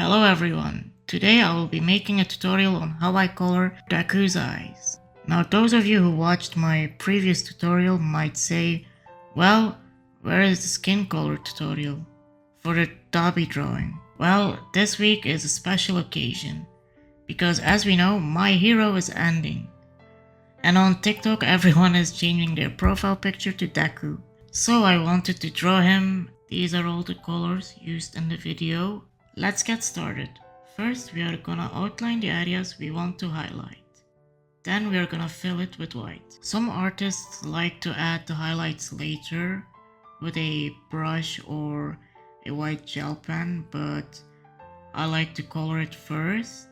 Hello everyone, today I will be making a tutorial on how I color Deku's eyes. Now those of you who watched my previous tutorial might say, well, where is the skin color tutorial for the Dobby drawing? Well, this week is a special occasion, because as we know, my hero is ending. And on TikTok everyone is changing their profile picture to Deku. So I wanted to draw him. These are all the colors used in the video. Let's get started. First we are gonna outline the areas we want to highlight. Then we are gonna fill it with white. Some artists like to add the highlights later with a brush or a white gel pen, but I like to color it first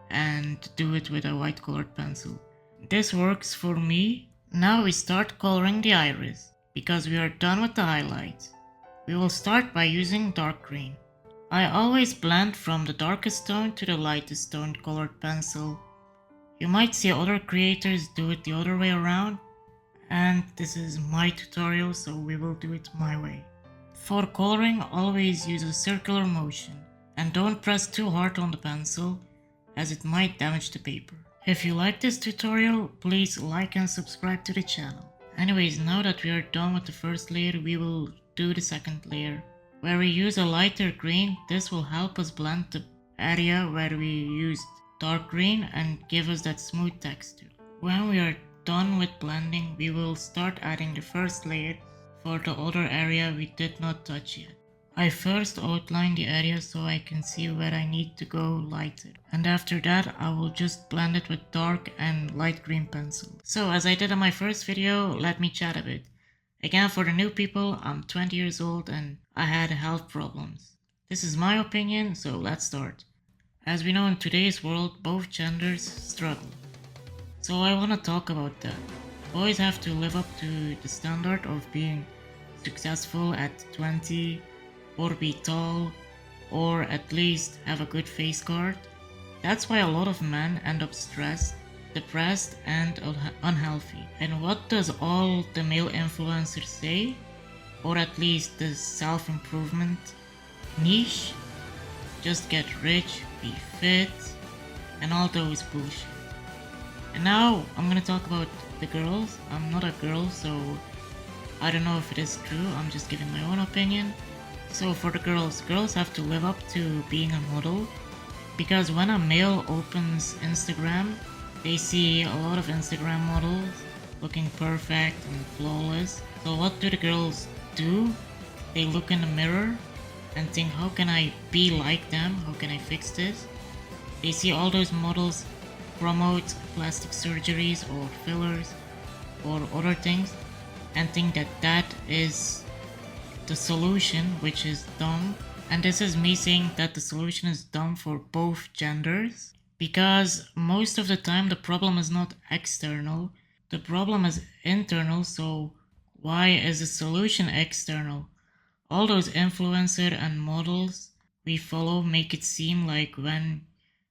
and do it with a white colored pencil. This works for me. Now we start coloring the iris, because we are done with the highlights. We will start by using dark green. I always blend from the darkest tone to the lightest tone colored pencil. You might see other creators do it the other way around, and this is my tutorial, so we will do it my way. For coloring, always use a circular motion, and don't press too hard on the pencil, as it might damage the paper. If you like this tutorial, please like and subscribe to the channel. Anyways, now that we are done with the first layer, we will do the second layer. Where we use a lighter green, this will help us blend the area where we used dark green and give us that smooth texture. When we are done with blending, we will start adding the first layer for the other area we did not touch yet. I first outline the area so I can see where I need to go lighter, and after that I will just blend it with dark and light green pencil. So as I did in my first video, let me chat a bit. Again, for the new people, I'm 20 years old and I had health problems. This is my opinion, so let's start. As we know, in today's world, both genders struggle. So I want to talk about that. Boys have to live up to the standard of being successful at 20, or be tall, or at least have a good face card. That's why a lot of men end up stressed, depressed and unhealthy. And what does all the male influencers say? Or at least the self-improvement niche? Just get rich, be fit, and all those bullshit. And now I'm gonna talk about the girls. I'm not a girl, so I don't know if it is true. I'm just giving my own opinion. So for the girls have to live up to being a model, because when a male opens Instagram, they see a lot of Instagram models looking perfect and flawless. So what do the girls do? They look in the mirror and think, how can I be like them? How can I fix this? They see all those models promote plastic surgeries or fillers or other things and think that that is the solution, which is dumb. And this is me saying that the solution is dumb for both genders, because most of the time the problem is not external, the problem is internal. So why is the solution external? All those influencers and models we follow make it seem like when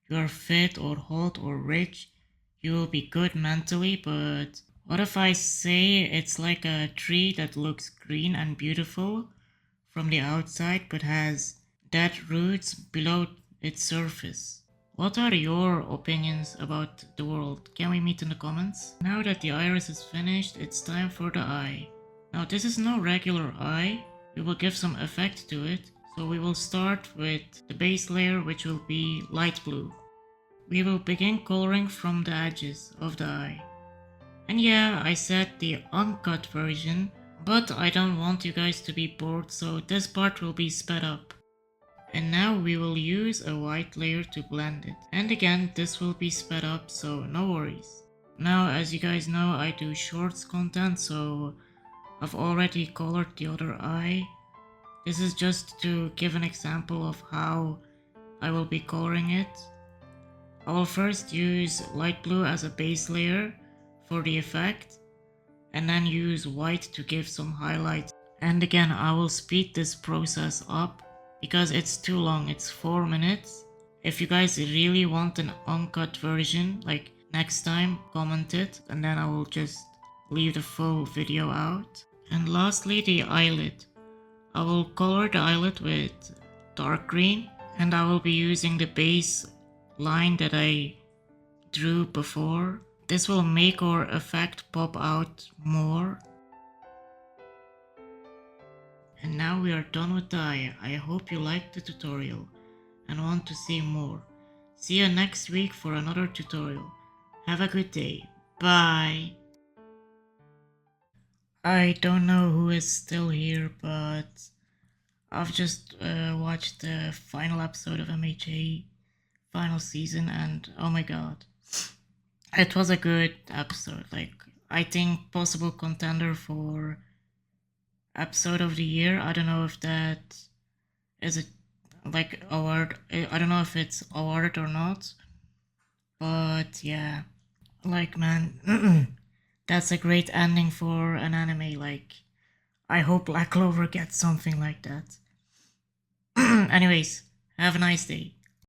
you're fit or hot or rich, you will be good mentally, but what if I say it's like a tree that looks green and beautiful from the outside but has dead roots below its surface? What are your opinions about the world? Can we meet in the comments? Now that the iris is finished, it's time for the eye. Now this is no regular eye, we will give some effect to it. So we will start with the base layer, which will be light blue. We will begin coloring from the edges of the eye. And yeah, I said the uncut version, but I don't want you guys to be bored, so this part will be sped up. And now we will use a white layer to blend it. And again, this will be sped up, so no worries. Now, as you guys know, I do shorts content, so I've already colored the other eye. This is just to give an example of how I will be coloring it. I will first use light blue as a base layer for the effect, and then use white to give some highlights. And again, I will speed this process up because it's too long, it's 4 minutes. If you guys really want an uncut version, like next time, comment it, and then I will just leave the full video out. And lastly, the eyelid. I will color the eyelid with dark green, and I will be using the base line that I drew before. This will make our effect pop out more. And now we are done with the eye. I hope you liked the tutorial and want to see more. See you next week for another tutorial. Have a good day. Bye. I don't know who is still here, but I've just watched the final episode of MHA final season, and oh my god, it was a good episode. Like, I think possible contender for episode of the year. I don't know if that is a like award. I don't know if it's awarded or not, but yeah, like man, that's a great ending for an anime. Like, I hope Black Clover gets something like that. Anyways, have a nice day.